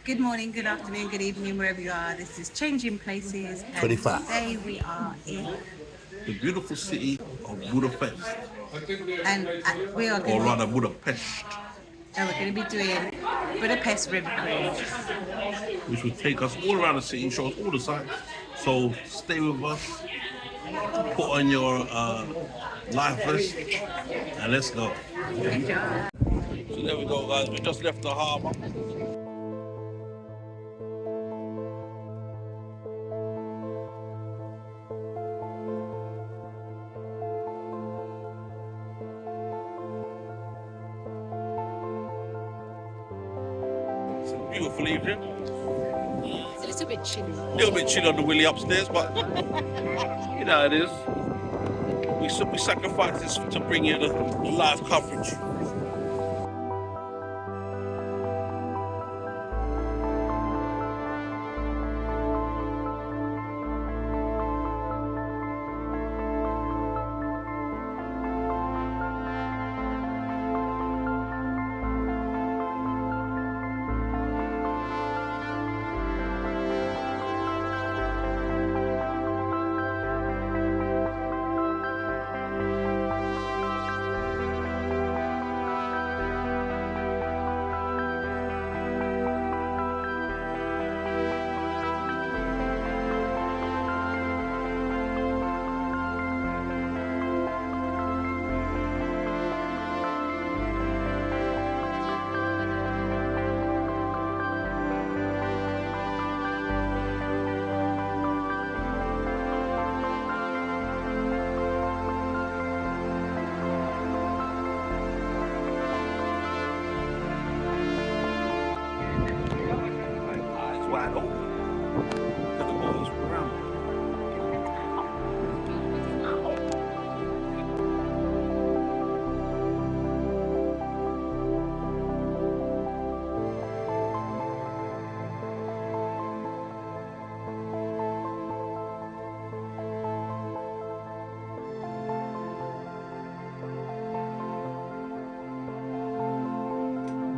Good morning, good afternoon, good evening, wherever you are. This is Changing Places, and 25. today we are in, The beautiful city of Budapest, and we are or going rather to, Budapest, and we're going to be doing Budapest River Cruise. which will take us all around the city and show us all the sights. So stay with us, put on your life vest, and let's go. Enjoy. So there we go, guys. We just left the harbour. It's a beautiful evening. It's a little bit chilly. A little bit chill on the willy upstairs, but you know how it is. We sacrifice this to bring you the live coverage. Eyes wide open. Look at all those around.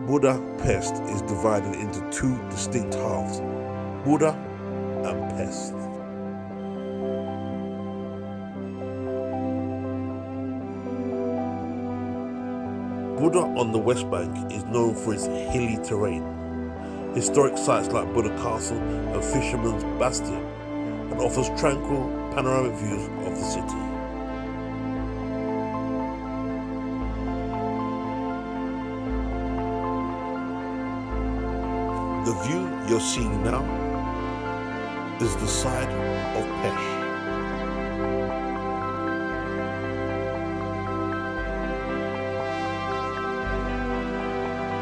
Budapest is divided into two distinct halves, Buda and Pest. Buda on the west bank is known for its hilly terrain, historic sites like Buda Castle and Fisherman's Bastion, and offers tranquil panoramic views of the city. The view you're seeing now is the side of Pest.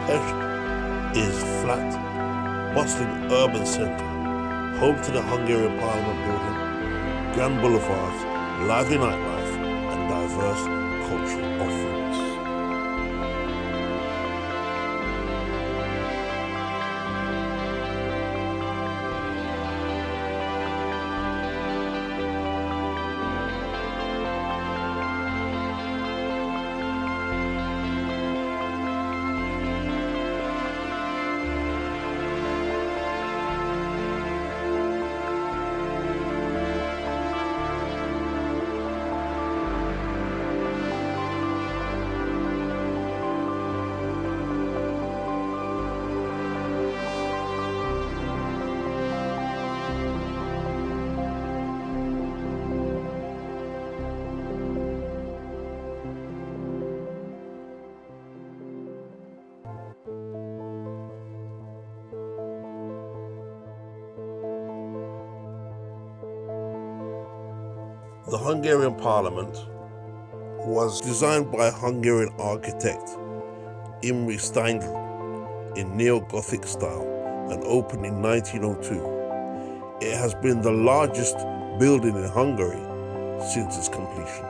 Pest is flat, bustling urban centre, home to the Hungarian Parliament building, grand boulevards, lively nightlife, and diverse cultural offerings. The Hungarian Parliament was designed by Hungarian architect Imre Steindl in neo-Gothic style and opened in 1902. It has been the largest building in Hungary since its completion.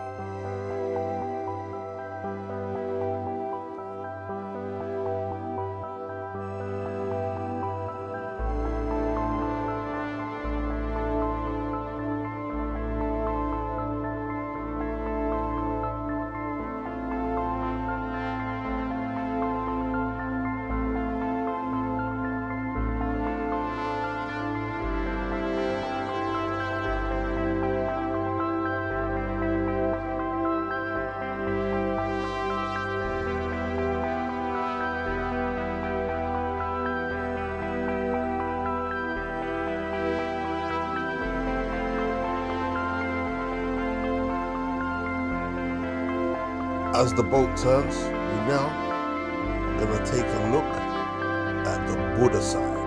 As the boat turns, we now gonna take a look at the Buddha side.